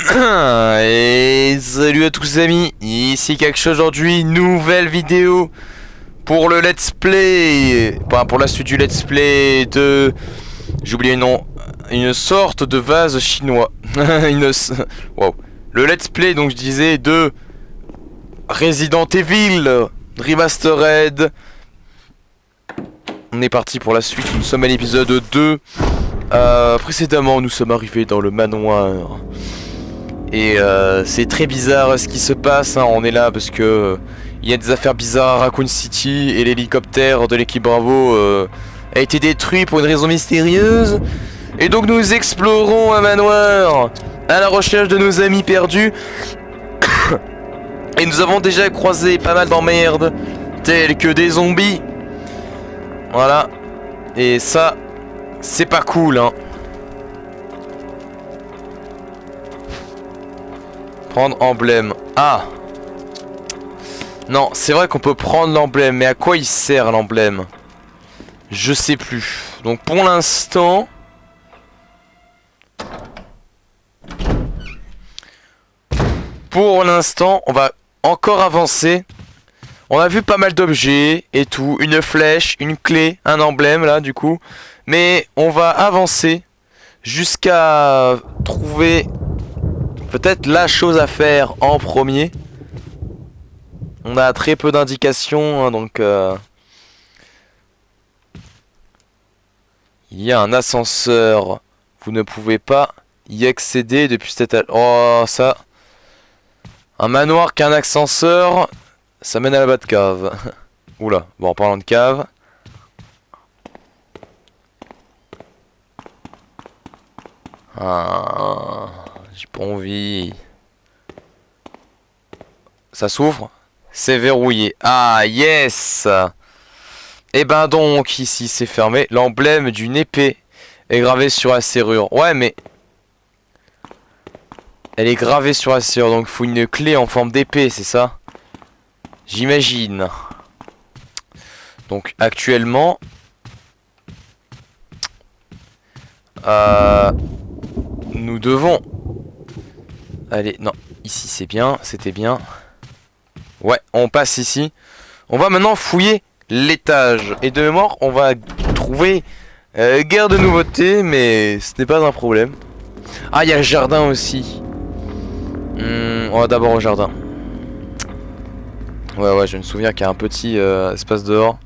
Et salut à tous les amis, ici Kaksh aujourd'hui, nouvelle vidéo pour le let's play, enfin pour la suite du let's play de, j'ai oublié le nom, une sorte de vase chinois, wow. Le let's play donc je disais de Resident Evil Remastered. On est parti pour la suite, nous sommes à l'épisode 2. Précédemment nous sommes arrivés dans le manoir. Et c'est très bizarre ce qui se passe, hein. On est là parce que il y a des affaires bizarres à Raccoon City et l'hélicoptère de l'équipe Bravo a été détruit pour une raison mystérieuse. Et donc nous explorons un manoir à la recherche de nos amis perdus. Et nous avons déjà croisé pas mal d'emmerdes, tels que des zombies. Voilà. Et ça, c'est pas cool, hein. Prendre emblème. Ah. Non, c'est vrai qu'on peut prendre l'emblème, mais à quoi il sert l'emblème? Je sais plus. Donc pour l'instant, on va encore avancer. On a vu pas mal d'objets et tout, une flèche, une clé, un emblème là du coup. Mais on va avancer jusqu'à trouver peut-être la chose à faire en premier. On a très peu d'indications, hein, donc il y a un ascenseur. Vous ne pouvez pas y accéder depuis cet étage. Oh ça. Un manoir qu'un ascenseur, ça mène à la Batcave. Oula, bon en parlant de cave. Ah, j'ai pas envie. Ça s'ouvre? C'est verrouillé. Ah yes. Et ben donc ici c'est fermé. L'emblème d'une épée est gravé sur la serrure. Ouais mais elle est gravée sur la serrure. Donc il faut une clé en forme d'épée, c'est ça? J'imagine. Donc actuellement nous devons aller. Non, ici c'est bien, c'était bien. Ouais, on passe ici. On va maintenant fouiller l'étage. Et de mémoire, on va trouver guère de nouveautés, mais ce n'est pas un problème. Ah, il y a le jardin aussi. On va d'abord au jardin. Ouais, je me souviens qu'il y a un petit espace dehors.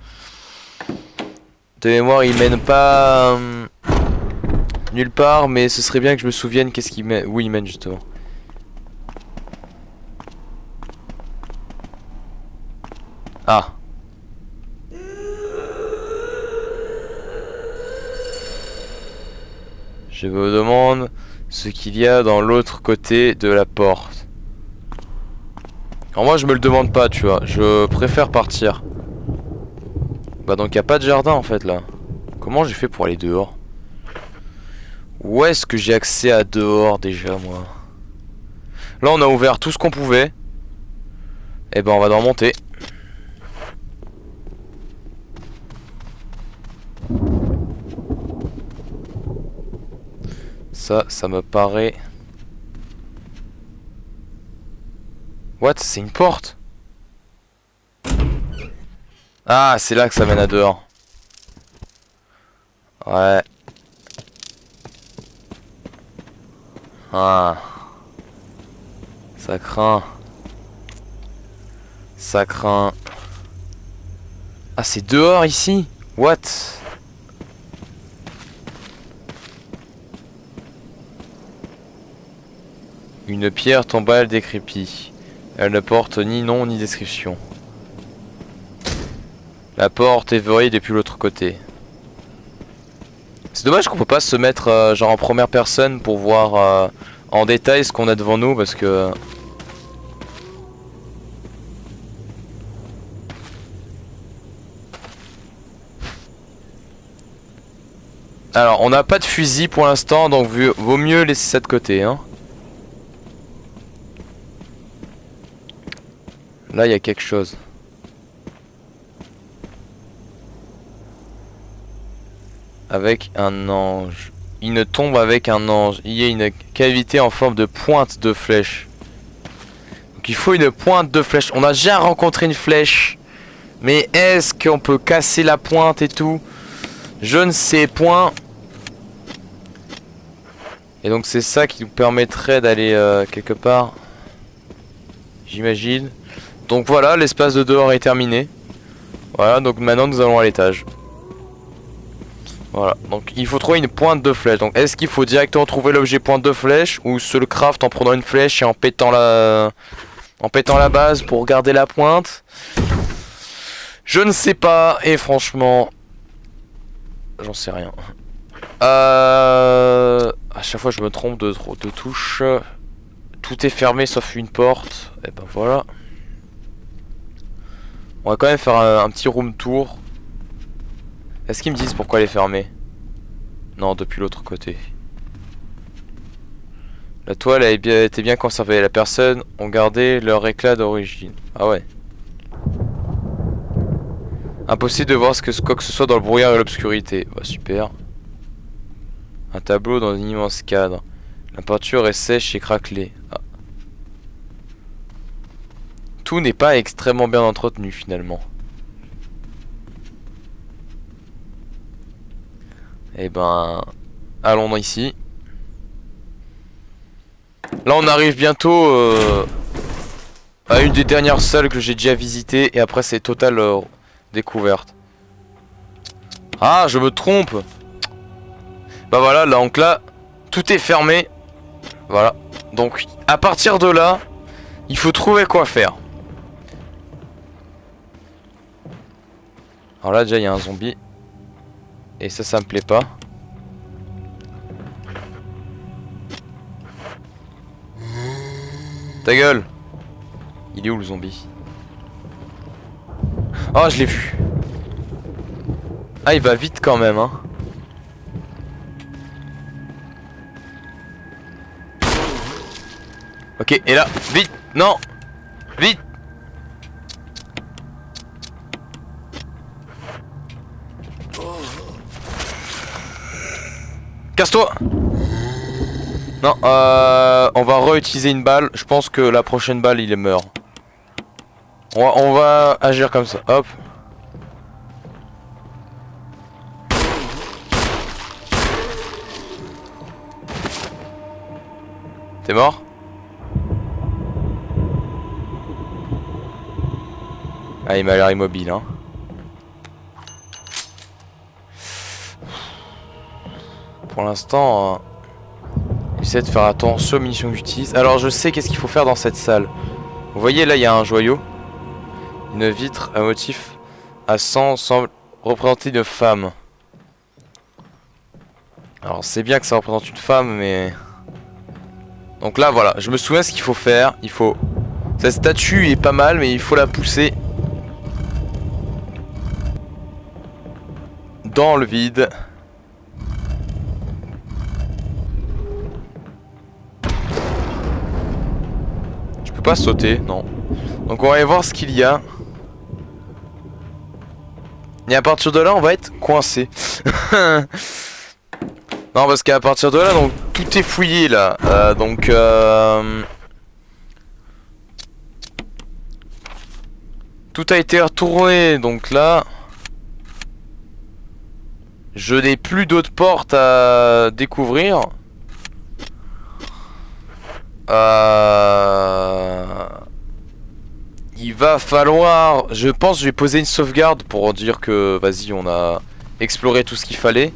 De mémoire, il mène pas nulle part, mais ce serait bien que je me souvienne qu'est-ce qu'il mène, où il mène justement. Ah. Je me demande ce qu'il y a dans l'autre côté de la porte. Alors moi je me le demande pas, tu vois, je préfère partir. Bah donc y a pas de jardin en fait là. Comment j'ai fait pour aller dehors? Où est-ce que j'ai accès à dehors déjà moi? Là on a ouvert tout ce qu'on pouvait. Et ben on va devoir monter. Ça me paraît... What? C'est une porte? Ah, c'est là que ça mène à dehors. Ouais. Ah. Ça craint. Ça craint. Ah, c'est dehors ici? What? Une pierre tombale décrépite. Elle ne porte ni nom ni description. La porte est verrouillée depuis l'autre côté. C'est dommage qu'on peut pas se mettre genre en première personne pour voir en détail ce qu'on a devant nous parce que... Alors on n'a pas de fusil pour l'instant donc vaut mieux laisser ça de côté hein. Là il y a quelque chose. Avec un ange. il ne tombe avec un ange. Il y a une cavité en forme de pointe de flèche. Donc il faut une pointe de flèche. On a déjà rencontré une flèche. Mais est-ce qu'on peut casser la pointe et tout? Je ne sais point. Et donc c'est ça qui nous permettrait d'aller quelque part. J'imagine. Donc voilà, l'espace de dehors est terminé. Voilà, donc maintenant nous allons à l'étage. Voilà, donc il faut trouver une pointe de flèche. Donc est-ce qu'il faut directement trouver l'objet pointe de flèche, ou se le craft en prenant une flèche et en pétant la base pour garder la pointe? Je ne sais pas, et franchement j'en sais rien. À chaque fois je me trompe de touche. Tout est fermé sauf une porte. Et ben voilà. On va quand même faire un petit room tour. Est-ce qu'ils me disent pourquoi elle est fermée? Non, depuis l'autre côté. La toile a été bien conservée. La personne ont gardé leur éclat d'origine. Ah ouais. Impossible de voir quoi que ce soit dans le brouillard et l'obscurité. Bah super. Un tableau dans un immense cadre. La peinture est sèche et craquelée. Ah. Tout n'est pas extrêmement bien entretenu finalement. Et ben, allons ici. Là on arrive bientôt à une des dernières salles que j'ai déjà visitées. Et après c'est totale découverte. Ah, je me trompe. Bah voilà, donc là tout est fermé. Voilà. Donc à partir de là, il faut trouver quoi faire. Alors là déjà il y a un zombie. Et ça me plaît pas. Ta gueule. Il est où le zombie? Oh, je l'ai vu. Ah, il va vite quand même, hein. Ok, et là, vite. Non. Vite. Casse-toi. Non, on va réutiliser une balle. Je pense que la prochaine balle, il meurt. On va agir comme ça. Hop. T'es mort? Ah, il m'a l'air immobile, hein. Pour l'instant, j'essaie de faire attention aux munitions que j'utilise. Alors je sais qu'est-ce qu'il faut faire dans cette salle. Vous voyez là il y a un joyau. Une vitre à motif à sang semble représenter une femme. Alors c'est bien que ça représente une femme, mais... Donc là voilà, je me souviens ce qu'il faut faire. Il faut... Cette statue est pas mal, mais il faut la pousser dans le vide. Pas sauter, non. Donc on va aller voir ce qu'il y a. Et à partir de là on va être coincé. Non, parce qu'à partir de là donc tout est fouillé là. Tout a été retourné, donc là je n'ai plus d'autres portes à découvrir. Il va falloir... Je pense que je vais poser une sauvegarde pour dire que vas-y, on a exploré tout ce qu'il fallait.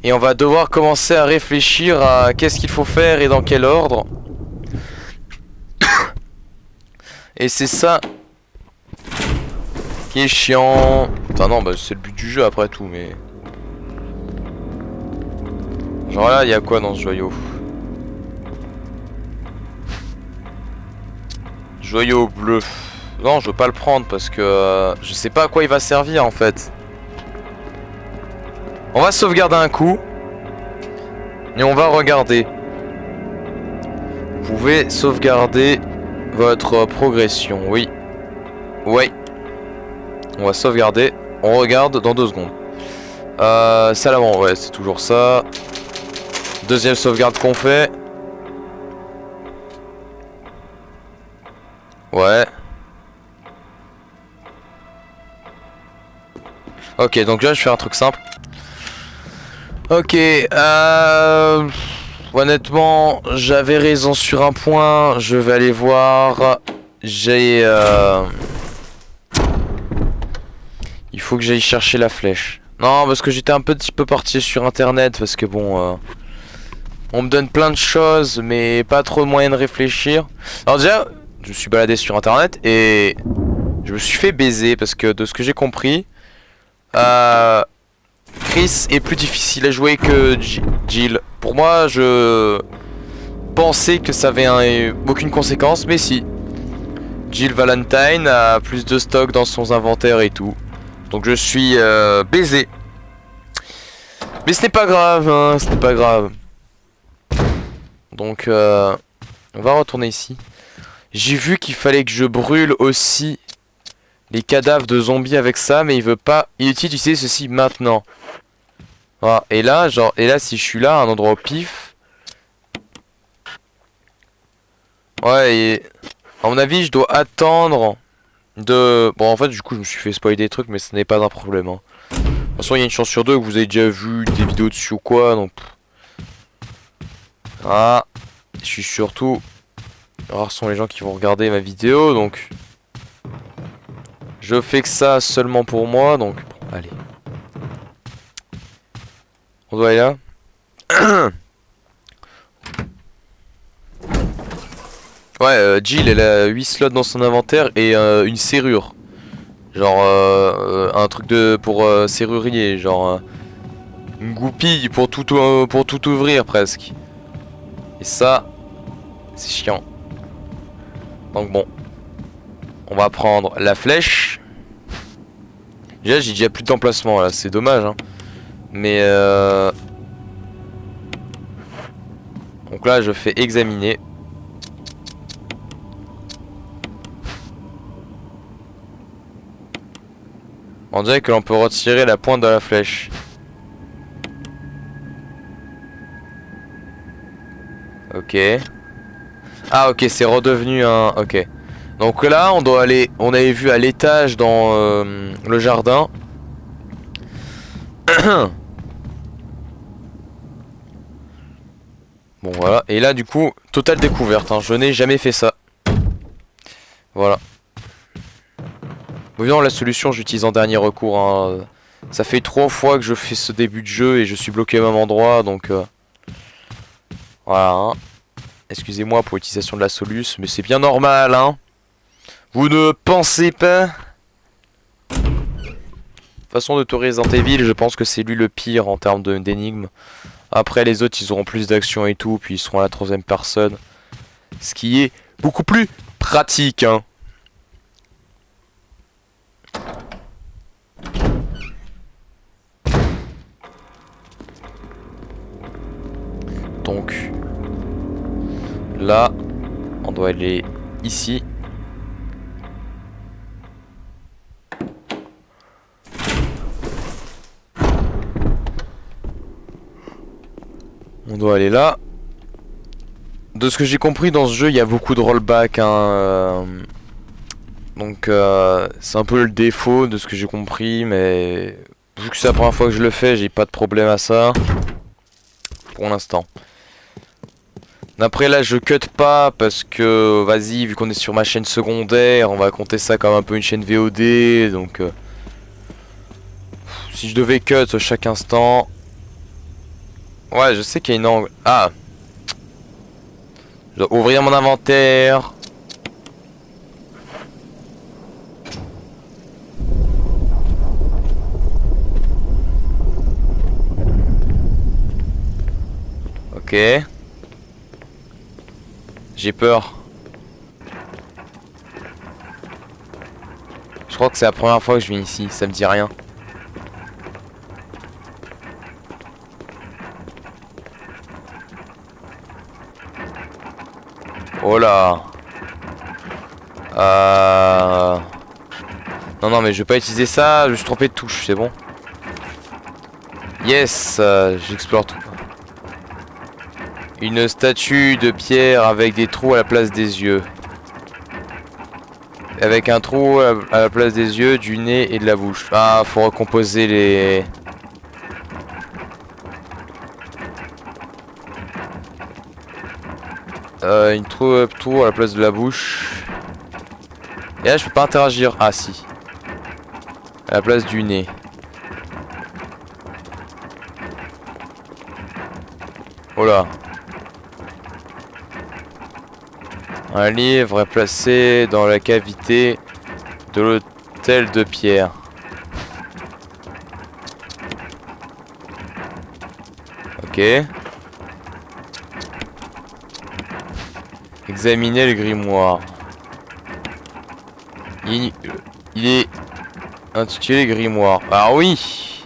Et on va devoir commencer à réfléchir à qu'est-ce qu'il faut faire et dans quel ordre. Et c'est ça qui est chiant. Putain non, bah c'est le but du jeu après tout, mais... Genre là, il y a quoi dans ce joyau? Joyau bleu. Non, je veux pas le prendre parce que je sais pas à quoi il va servir en fait. On va sauvegarder un coup. Et on va regarder. Vous pouvez sauvegarder votre progression. Oui. Oui. On va sauvegarder. On regarde dans 2 secondes. Ça l'avant, ouais, c'est toujours ça. Deuxième sauvegarde qu'on fait. Ouais. Ok, donc là je fais un truc simple. Ok, honnêtement, j'avais raison sur un point. Je vais aller voir. J'ai il faut que j'aille chercher la flèche. Non, parce que j'étais un petit peu parti sur internet. Parce que bon, on me donne plein de choses, mais pas trop de moyens de réfléchir. Alors déjà, je me suis baladé sur internet et je me suis fait baiser. Parce que de ce que j'ai compris, Chris est plus difficile à jouer que Jill. Pour moi, je pensais que ça avait aucune conséquence, mais si. Jill Valentine a plus de stock dans son inventaire et tout. Donc je suis baisé. Mais ce n'est pas grave, hein, ce n'est pas grave. Donc on va retourner ici. J'ai vu qu'il fallait que je brûle aussi les cadavres de zombies avec ça, mais il veut pas. Il utilise, tu sais, ceci maintenant. Voilà. Et là, genre, si je suis là, à un endroit au pif. Ouais, et à mon avis, je dois attendre de. Bon, en fait, du coup, je me suis fait spoiler des trucs, mais ce n'est pas un problème. Hein. De toute façon, il y a une chance sur deux que vous avez déjà vu des vidéos dessus ou quoi, donc. Ah, je suis surtout. Rares sont les gens qui vont regarder ma vidéo, donc. Je fais que ça seulement pour moi, donc. Bon, allez. On doit aller là. Ouais, Jill, elle a 8 slots dans son inventaire et une serrure. Genre, un truc pour serrurier. Genre, une goupille pour tout ouvrir presque. Et ça, c'est chiant. Donc bon. On va prendre la flèche. Déjà, j'ai déjà plus d'emplacement là, c'est dommage. Hein. Mais donc là, je fais examiner. On dirait que l'on peut retirer la pointe de la flèche. Ok. Ah ok, c'est redevenu un... Ok. Donc là, on doit aller... On avait vu à l'étage dans le jardin. Bon voilà. Et là du coup, totale découverte. Hein. Je n'ai jamais fait ça. Voilà. Évidemment, la solution, j'utilise en dernier recours. Hein. Ça fait 3 fois que je fais ce début de jeu et je suis bloqué au même endroit, donc voilà. Hein. Excusez-moi pour l'utilisation de la soluce, mais c'est bien normal, hein. Vous ne pensez pas? De toute façon, de tout Resident Evil, je pense que c'est lui le pire en termes d'énigmes. Après, les autres, ils auront plus d'action et tout, puis ils seront à la 3ème personne. Ce qui est beaucoup plus pratique, hein. Donc là, on doit aller ici. On doit aller là. De ce que j'ai compris dans ce jeu, il y a beaucoup de rollback. Hein, donc c'est un peu le défaut de ce que j'ai compris. Mais vu que c'est la première fois que je le fais, j'ai pas de problème à ça. Pour l'instant. Après là je cut pas parce que vas-y, vu qu'on est sur ma chaîne secondaire, on va compter ça comme un peu une chaîne VOD. Donc si je devais cut chaque instant. Ouais, je sais qu'il y a une angle. Ah, je dois ouvrir mon inventaire. Ok. J'ai peur. Je crois que c'est la première fois que je viens ici, ça me dit rien. Oh là. Non, non, mais je vais pas utiliser ça, je me suis trompé de touche, c'est bon. Yes, j'explore tout. Une statue de pierre avec des trous à la place des yeux. Avec un trou à la place des yeux, du nez et de la bouche. Ah, faut recomposer les... une trou à la place de la bouche. Et là, je peux pas interagir. Ah, si. À la place du nez. Oh là. Un livre est placé dans la cavité de l'hôtel de pierre. Ok. Examinez le grimoire. Il est intitulé grimoire. Ah oui.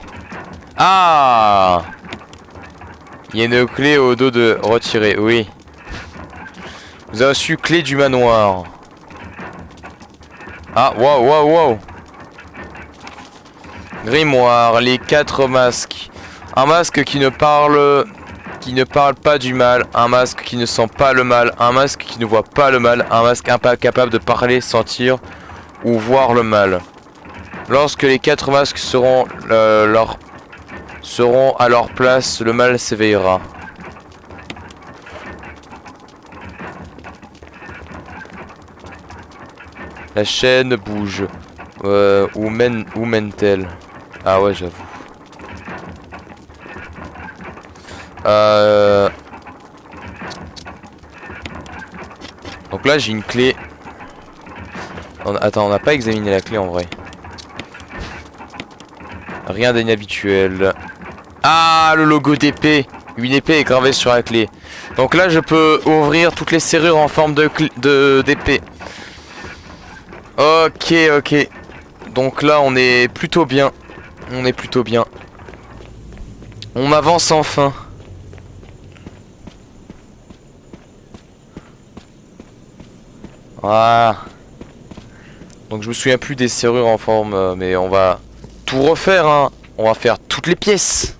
Ah. Il y a une clé au dos de retirer. Oui. Vous avez reçu clé du manoir. Ah, waouh, waouh, waouh. Grimoire, les 4 masques. Un masque qui ne parle pas du mal. Un masque qui ne sent pas le mal. Un masque qui ne voit pas le mal. Un masque incapable de parler, sentir ou voir le mal. Lorsque les 4 masques seront à leur place, le mal s'éveillera. La chaîne bouge. Où mène-t-elle? Ah ouais, j'avoue. Donc là, j'ai une clé. Attends, on n'a pas examiné la clé en vrai. Rien d'inhabituel. Ah, le logo d'épée. Une épée est gravée sur la clé. Donc là, je peux ouvrir toutes les serrures en forme d'épée. Ok, ok. Donc là, on est plutôt bien. On est plutôt bien. On avance enfin. Ah. Donc je me souviens plus des serrures en forme, mais on va tout refaire, hein. On va faire toutes les pièces.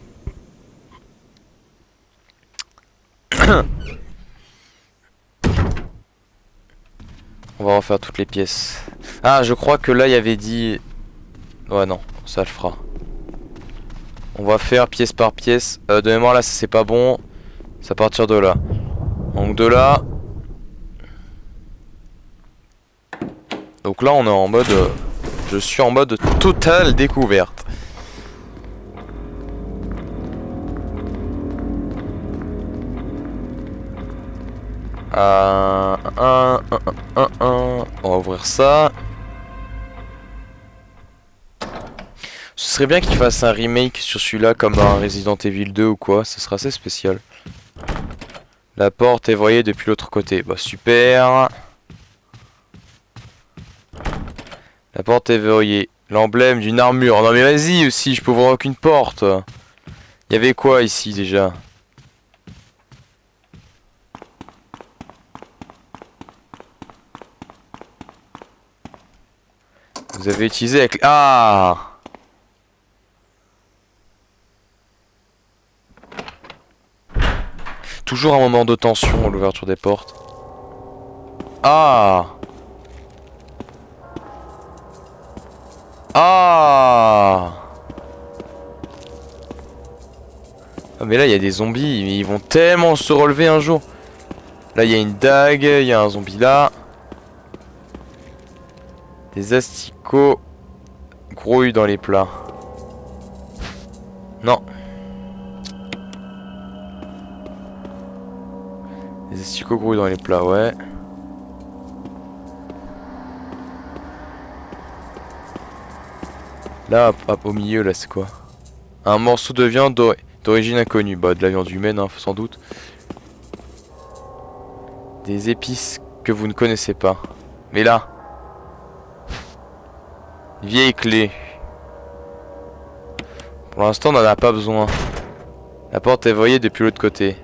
On va refaire toutes les pièces. Ah, je crois que là, il y avait dit... Ouais, non, ça le fera. On va faire pièce par pièce. De mémoire, là, ça c'est pas bon. C'est à partir de là. Donc de là... Donc là, on est en mode... je suis en mode totale découverte. On va ouvrir ça. Ce serait bien qu'il fasse un remake sur celui-là comme un Resident Evil 2 ou quoi. Ce sera assez spécial. La porte est verrouillée depuis l'autre côté. Bah super. La porte est verrouillée. L'emblème d'une armure. Non mais vas-y aussi, je peux ouvrir aucune porte. Il y avait quoi ici déjà? Vous avez utilisé avec... Ah! Toujours un moment de tension à l'ouverture des portes. Ah! Ah! Ah mais là il y a des zombies, mais ils vont tellement se relever un jour. Là il y a une dague, il y a un zombie là. Des asticots grouillent dans les plats. Non. Des asticots grouillent dans les plats, ouais. Là, au milieu, là, c'est quoi? Un morceau de viande d'origine inconnue. Bah, de la viande humaine, hein, sans doute. Des épices que vous ne connaissez pas. Mais là... Vieille clé. Pour l'instant, on n'en a pas besoin. La porte est verrouillée depuis l'autre côté.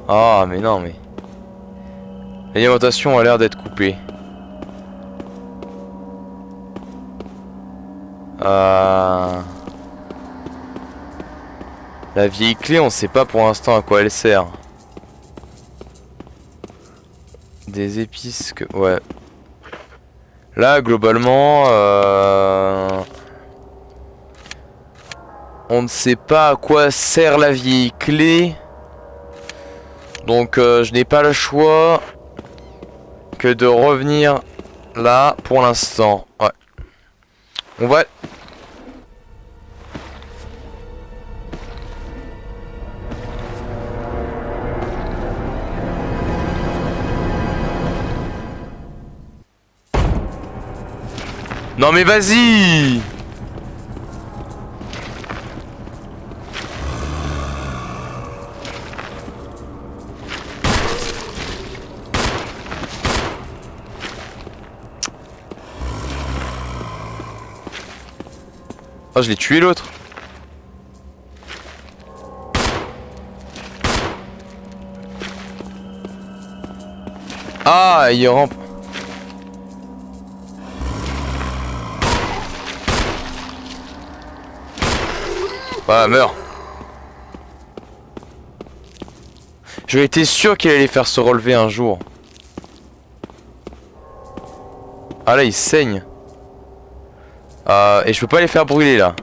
Ah, mais non, mais... L'alimentation a l'air d'être coupée. La vieille clé, on sait pas pour l'instant à quoi elle sert. Des épices que... Ouais. Là, globalement... On ne sait pas à quoi sert la vieille clé. Donc je n'ai pas le choix que de revenir là pour l'instant. Ouais. On va... Non mais vas-y! Oh, je l'ai tué l'autre. Ah, il rampe. Bah, meurs. Je été sûr qu'il allait faire se relever un jour. Ah là, il saigne. Et je peux pas les faire brûler là.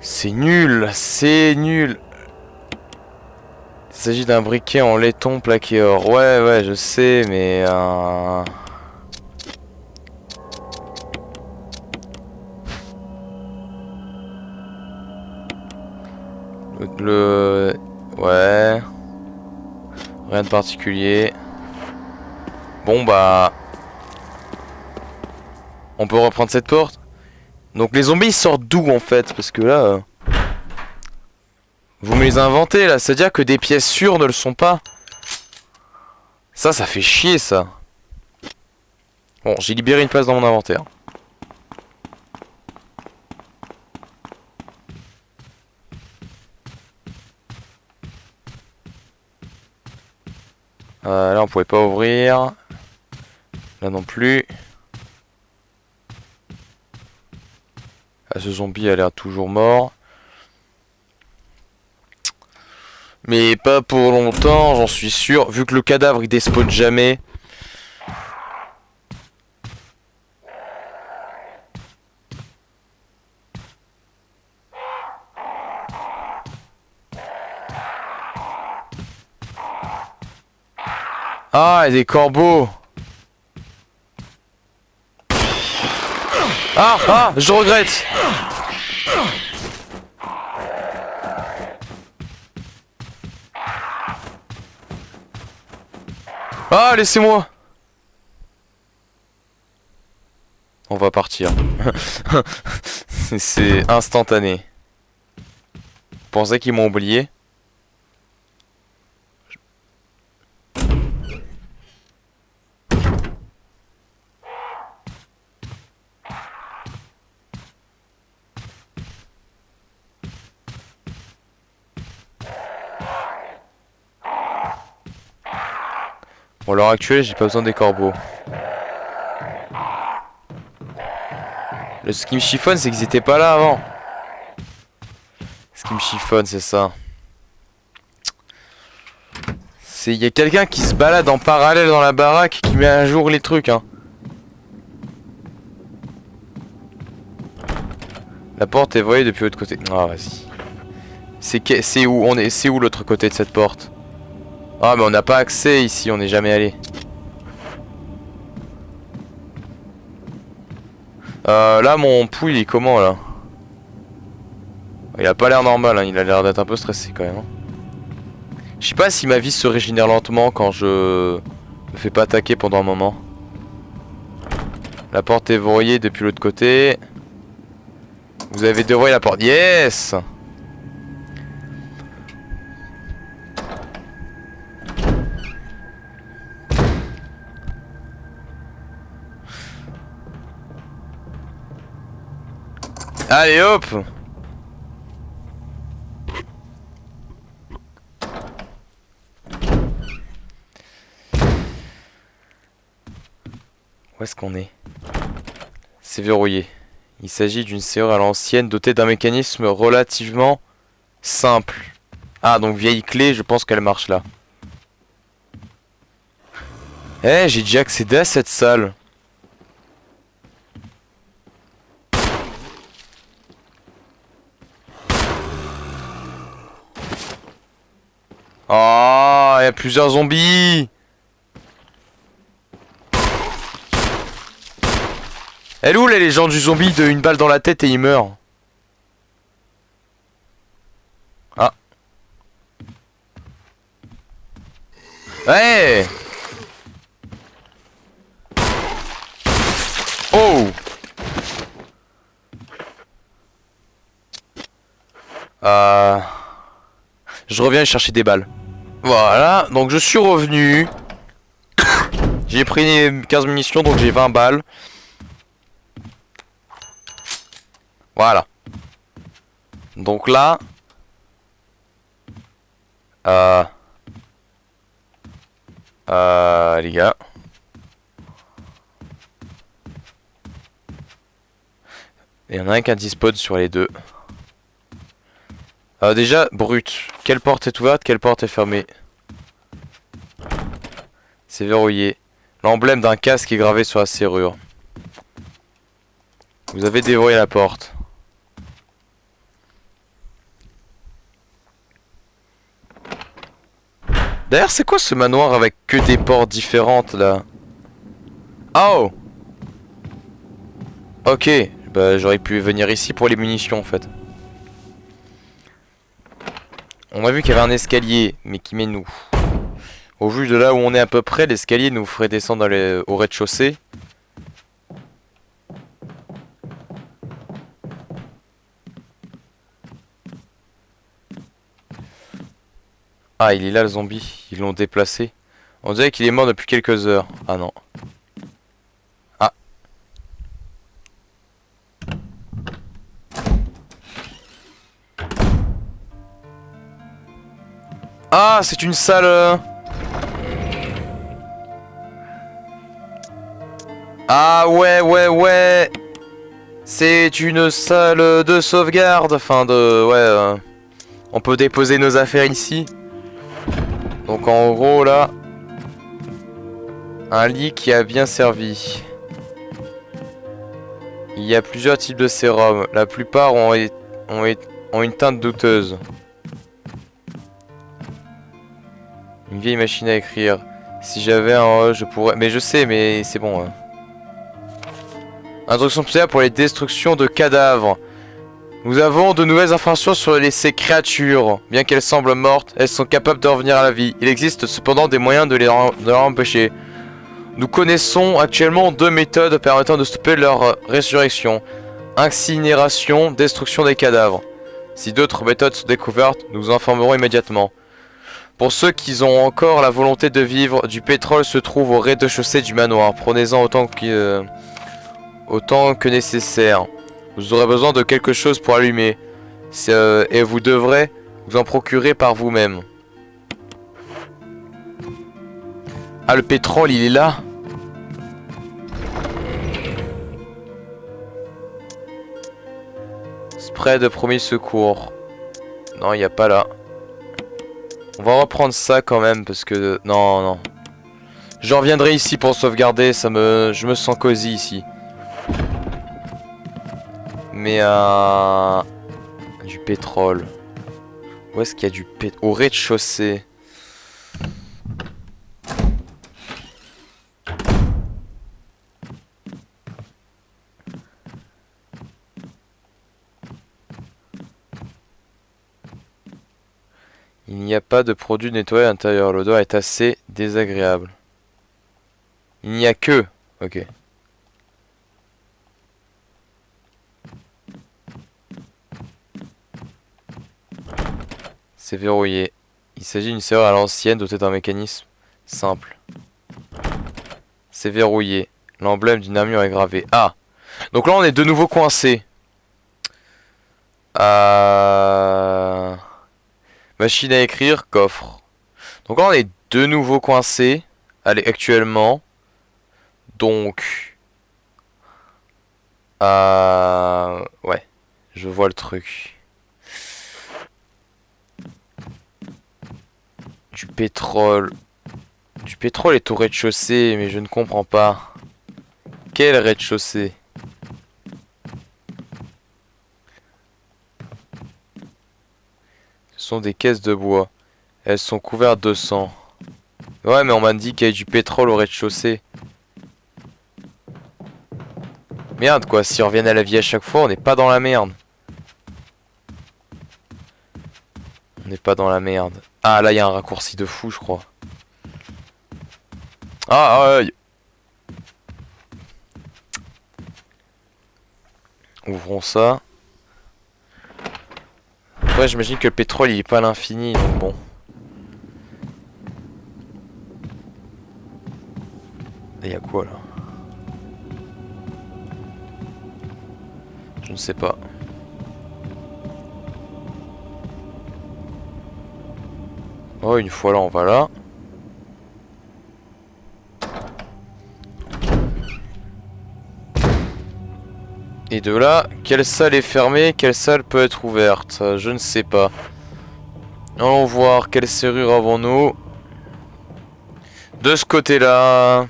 C'est nul, c'est nul. Il s'agit d'un briquet en laiton plaqué or. Ouais, ouais, je sais, mais... Ouais. Rien de particulier. Bon bah... On peut reprendre cette porte. Donc les zombies ils sortent d'où en fait? Parce que là... Vous me les inventez là, c'est-à-dire que des pièces sûres ne le sont pas. Ça fait chier ça. Bon, j'ai libéré une place dans mon inventaire. Là on pouvait pas ouvrir. Là non plus. Ah, ce zombie a l'air toujours mort. Mais pas pour longtemps, j'en suis sûr. Vu que le cadavre il despawn jamais. Ah, il y a des corbeaux. Ah, je regrette. Ah, laissez-moi. On va partir. C'est instantané. Vous pensez qu'ils m'ont oublié? Bon, à l'heure actuelle, j'ai pas besoin des corbeaux. Ce qui me chiffonne, c'est qu'ils étaient pas là avant. Ce qui me chiffonne, c'est ça. Il y a quelqu'un qui se balade en parallèle dans la baraque qui met à jour les trucs, hein. La porte est verrouillée depuis l'autre côté. Ah, vas-y. C'est où c'est où l'autre côté de cette porte? Ah, mais on n'a pas accès ici, on n'est jamais allé. Là, mon pouls, il est comment, là? Il a pas l'air normal, hein. Il a l'air d'être un peu stressé, quand même, hein. Je sais pas si ma vie se régénère lentement quand je me fais pas attaquer pendant un moment. La porte est verrouillée depuis l'autre côté. Vous avez déverrouillé la porte. Yes! Allez hop! Où est-ce qu'on est? C'est verrouillé. Il s'agit d'une serrure à l'ancienne dotée d'un mécanisme relativement simple. Ah, donc vieille clé, je pense qu'elle marche là. Eh, j'ai déjà accédé à cette salle. Oh, il y a plusieurs zombies. Elle est où les légendes du zombie de une balle dans la tête et il meurt? Ah. Ouais. Oh. Je reviens chercher des balles. Voilà, donc je suis revenu. J'ai pris 15 munitions, donc j'ai 20 balles. Voilà. Donc là... les gars. Il y en a un qui a dispose sur les deux. Déjà, brut. Quelle porte est ouverte, quelle porte est fermée? C'est verrouillé. L'emblème d'un casque est gravé sur la serrure. Vous avez déverrouillé la porte. D'ailleurs, c'est quoi ce manoir avec que des portes différentes là? Oh! Ok, bah j'aurais pu venir ici pour les munitions en fait. On a vu qu'il y avait un escalier, mais qui mène où? Au vu de là où on est à peu près, l'escalier nous ferait descendre au rez-de-chaussée. Ah, il est là le zombie, ils l'ont déplacé. On dirait qu'il est mort depuis quelques heures. Ah non. Ah. Ah, c'est une salle... Ah ouais, ouais, ouais. C'est une salle de sauvegarde. Enfin de... Ouais, on peut déposer nos affaires ici. Donc en gros là... Un lit qui a bien servi. Il y a plusieurs types de sérum. La plupart ont une teinte douteuse. Une vieille machine à écrire. Si j'avais un je pourrais... Mais je sais, mais c'est bon. Hein. Instruction spéciale pour les destructions de cadavres. Nous avons de nouvelles informations sur ces créatures. Bien qu'elles semblent mortes, elles sont capables de revenir à la vie. Il existe cependant des moyens de les empêcher. Nous connaissons actuellement 2 méthodes permettant de stopper leur résurrection. Incinération, destruction des cadavres. Si d'autres méthodes sont découvertes, nous vous informerons immédiatement. Pour ceux qui ont encore la volonté de vivre, du pétrole se trouve au rez-de-chaussée du manoir. Prenez-en autant que nécessaire. Vous aurez besoin de quelque chose pour allumer. Et vous devrez vous en procurer par vous-même. Ah, le pétrole, il est là. Spray de premier secours. Non, il n'y a pas là. On va reprendre ça quand même parce que... Non, non. Je reviendrai ici pour sauvegarder. Je me sens cosy ici. Mais du pétrole. Où est-ce qu'il y a du pétrole? Au rez-de-chaussée. Il n'y a pas de produit nettoyé à l'intérieur. L'odeur est assez désagréable. Il n'y a que... Ok. C'est verrouillé. Il s'agit d'une serrure à l'ancienne dotée d'un mécanisme simple. C'est verrouillé. L'emblème d'une armure est gravé. Ah! Donc là on est de nouveau coincé. Machine à écrire, coffre. Donc là on est de nouveau coincé. Allez, actuellement. Donc... ouais, je vois le truc. Du pétrole. Du pétrole est au rez-de-chaussée, mais je ne comprends pas. Quel rez-de-chaussée? Ce sont des caisses de bois. Elles sont couvertes de sang. Ouais, mais on m'a dit qu'il y avait du pétrole au rez-de-chaussée. Merde quoi, si on revient à la vie à chaque fois, on n'est pas dans la merde. On n'est pas dans la merde. Ah là, il y a un raccourci de fou, je crois. Ah, aïe. Ouvrons ça. Après, j'imagine que le pétrole, il est pas à l'infini, donc bon. Il y a quoi là? Je ne sais pas. Oh, une fois là, on va là. Et de là, quelle salle est fermée? Quelle salle peut être ouverte? Je ne sais pas. Allons voir quelle serrure avons-nous. De ce côté-là.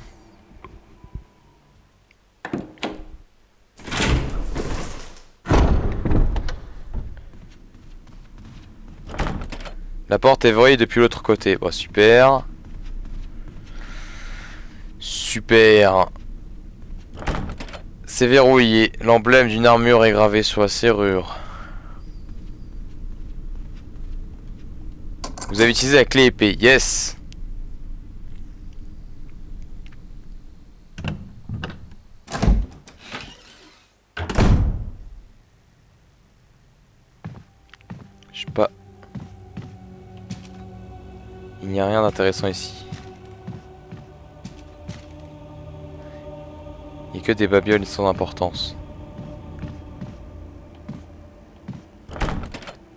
La porte est verrouillée depuis l'autre côté. Bon, super. Super. C'est verrouillé. L'emblème d'une armure est gravé sur la serrure. Vous avez utilisé la clé épée. Yes. Je sais pas. Il n'y a rien d'intéressant ici. Il n'y a que des babioles sans importance.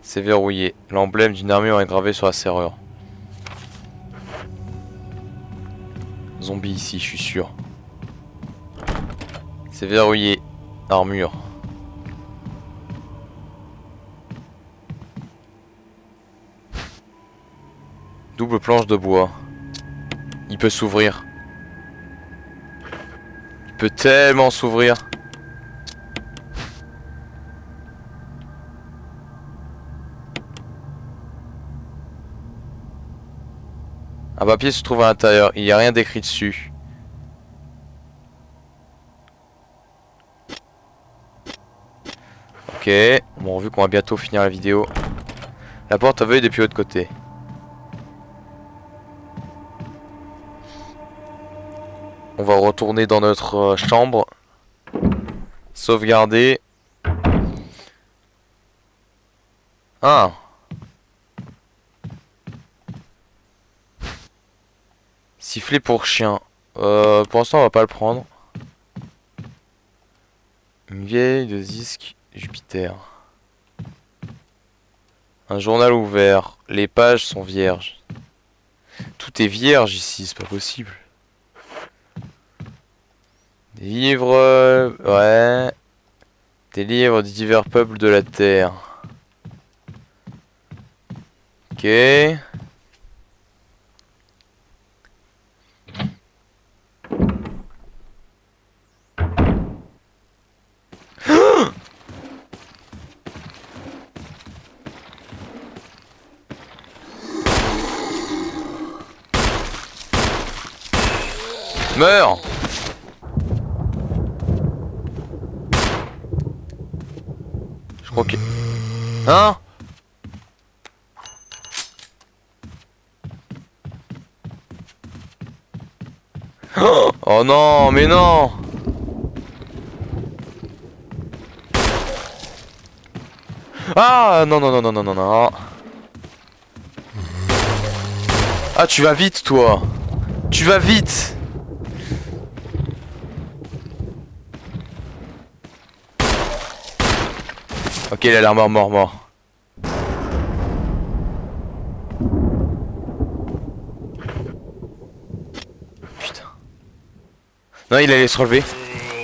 C'est verrouillé. L'emblème d'une armure est gravé sur la serrure. Zombie ici, je suis sûr. C'est verrouillé. Armure. Double planche de bois. Il peut s'ouvrir. Il peut tellement s'ouvrir. Un papier se trouve à l'intérieur. Il n'y a rien d'écrit dessus. Ok. Bon, vu qu'on va bientôt finir la vidéo. La porte est verrouillée depuis l'autre côté. On va retourner dans notre chambre. Sauvegarder. Ah. Sifflet pour chien. Pour l'instant, on va pas le prendre. Une vieille de disque Jupiter. Un journal ouvert. Les pages sont vierges. Tout est vierge ici, c'est pas possible. Des livres... ouais. Des livres des divers peuples de la Terre. Ok. Meurs! Je crois que... Hein? Oh non, mais non! Ah non non non non non non non. Ah tu vas vite toi. Tu vas vite. Ok, il a l'air mort. Putain. Non, il allait se relever.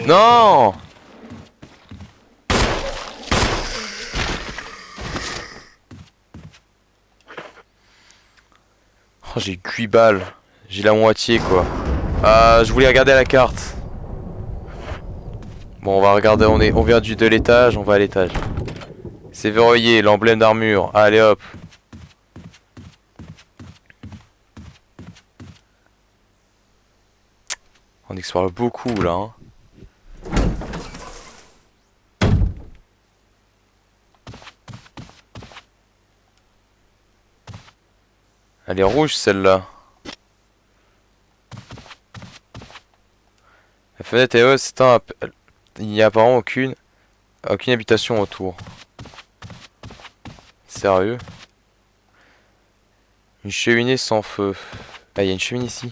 Non! Oh, j'ai 8 balles. J'ai la moitié, quoi. Je voulais regarder la carte. Bon, on va regarder, on vient de l'étage, on va à l'étage. C'est verrouillé, l'emblème d'armure. Allez hop. On explore beaucoup là. Hein. Elle est rouge celle-là. La fenêtre est haute, il n'y a apparemment aucune habitation autour. Sérieux? Une cheminée sans feu. Ah, il y a une cheminée ici.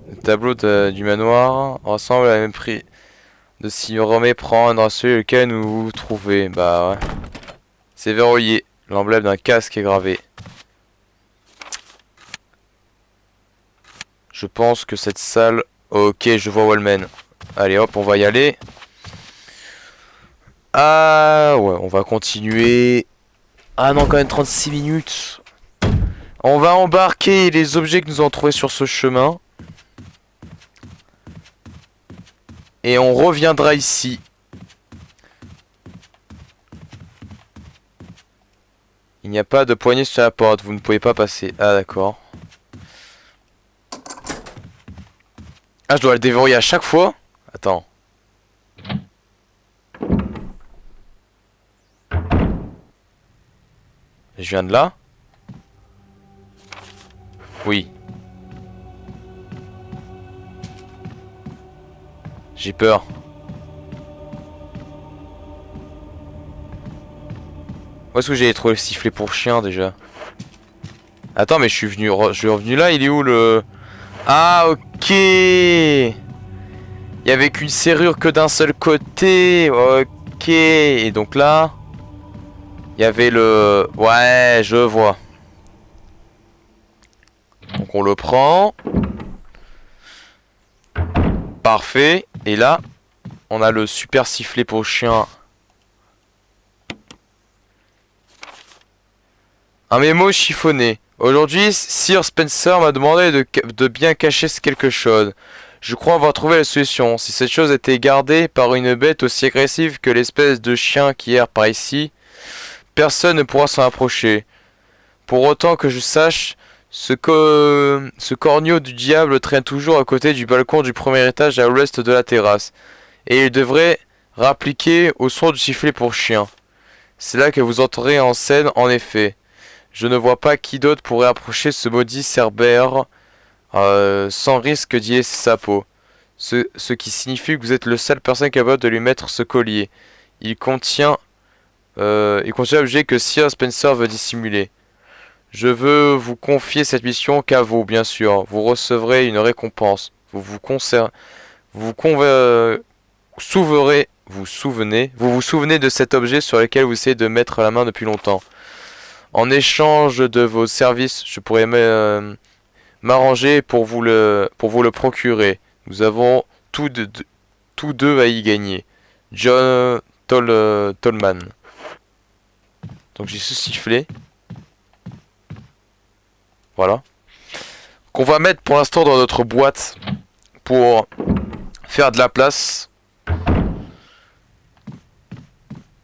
Le tableau du manoir ressemble à la même prix de s'y remet prendre celui lequel nous vous trouvez. Bah ouais. C'est verrouillé. L'emblème d'un casque est gravé. Je pense que cette salle... Ok, je vois Wallman. Allez hop, on va y aller. Ah ouais, on va continuer. Ah non, quand même 36 minutes. On va embarquer les objets que nous avons trouvés sur ce chemin. Et on reviendra ici. Il n'y a pas de poignée sur la porte, vous ne pouvez pas passer. Ah d'accord. Ah, je dois le déverrouiller à chaque fois? Attends. Je viens de là? Oui. J'ai peur. Où est-ce que j'allais trouver le sifflet pour chien déjà? Attends, mais je suis revenu là, il est où le... Ah ok. Il y avait qu'une serrure que d'un seul côté. Ok. Et donc là, il y avait le... Ouais, je vois. Donc on le prend. Parfait. Et là, on a le super sifflet pour chien. Un mémo chiffonné. Aujourd'hui, Sir Spencer m'a demandé de bien cacher quelque chose. Je crois avoir trouvé la solution. Si cette chose était gardée par une bête aussi agressive que l'espèce de chien qui erre par ici, personne ne pourra s'en approcher. Pour autant que je sache, ce corneau du diable traîne toujours à côté du balcon du premier étage à l'ouest de la terrasse. Et il devrait rappliquer au son du sifflet pour chien. C'est là que vous entrerez en scène, en effet. Je ne vois pas qui d'autre pourrait approcher ce maudit Cerbère sans risque d'y laisser sa peau. Ce qui signifie que vous êtes le seul personne capable de lui mettre ce collier. Il contient l'objet que Sir Spencer veut dissimuler. Je veux vous confier cette mission qu'à vous, bien sûr. Vous recevrez une récompense. Vous vous souvenez de cet objet sur lequel vous essayez de mettre la main depuis longtemps. En échange de vos services, je pourrais m'arranger pour vous le procurer. Nous avons tous deux à y gagner. John Tolman. Donc j'ai ce sifflet. Voilà. Qu'on va mettre pour l'instant dans notre boîte pour faire de la place.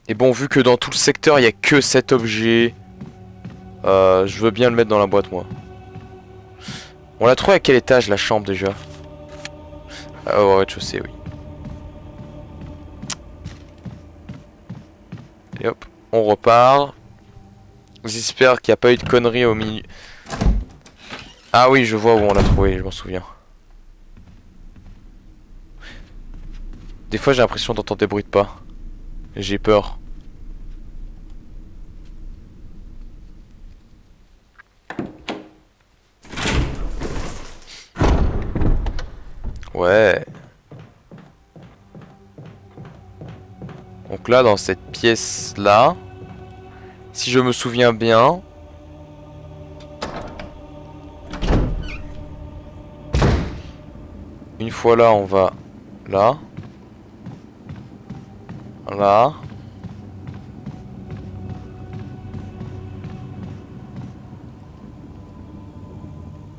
Et bon, vu que dans tout le secteur il n'y a que cet objet, je veux bien le mettre dans la boîte moi. On l'a trouvé à quel étage la chambre déjà? Ah au rez-de-chaussée, oui. Et hop, on repart. J'espère qu'il n'y a pas eu de conneries au milieu. Ah oui, je vois où on l'a trouvé, je m'en souviens. Des fois j'ai l'impression d'entendre des bruits de pas. J'ai peur. Ouais. Donc là, dans cette pièce-là, si je me souviens bien... Une fois là, on va là. Là.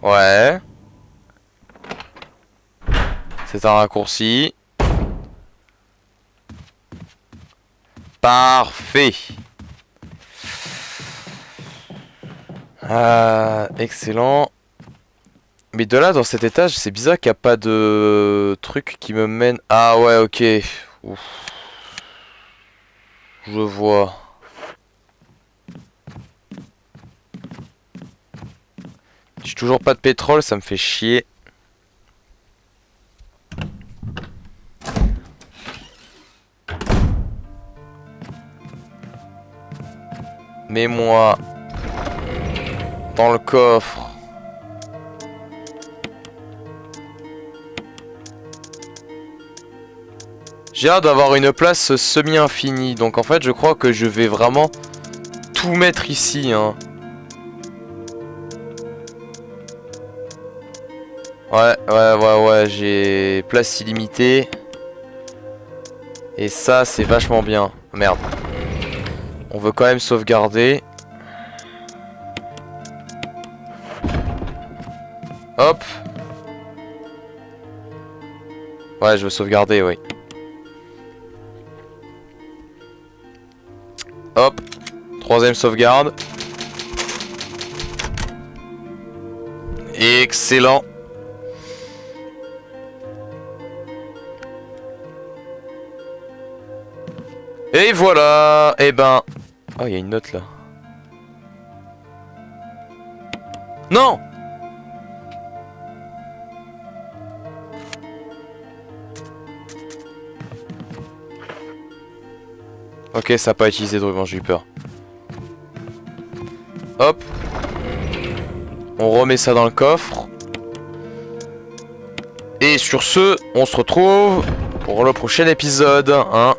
Ouais. C'est un raccourci. Parfait. Excellent. Mais de là, dans cet étage, c'est bizarre qu'il n'y a pas de truc qui me mène... Ah ouais, ok. Ouf. Je vois. J'ai toujours pas de pétrole, ça me fait chier. Mets-moi dans le coffre. J'ai hâte d'avoir une place semi-infinie. Donc en fait, je crois que je vais vraiment tout mettre ici, hein. Ouais, j'ai place illimitée. Et ça, c'est vachement bien. Merde. On veut quand même sauvegarder. Hop. Ouais, je veux sauvegarder, oui. Hop. Troisième sauvegarde. Excellent. Et voilà. Eh ben... Oh, il y a une note là. Non! Ok, ça n'a pas utilisé de ruban, j'ai eu peur. Hop. On remet ça dans le coffre. Et sur ce, on se retrouve pour le prochain épisode, hein.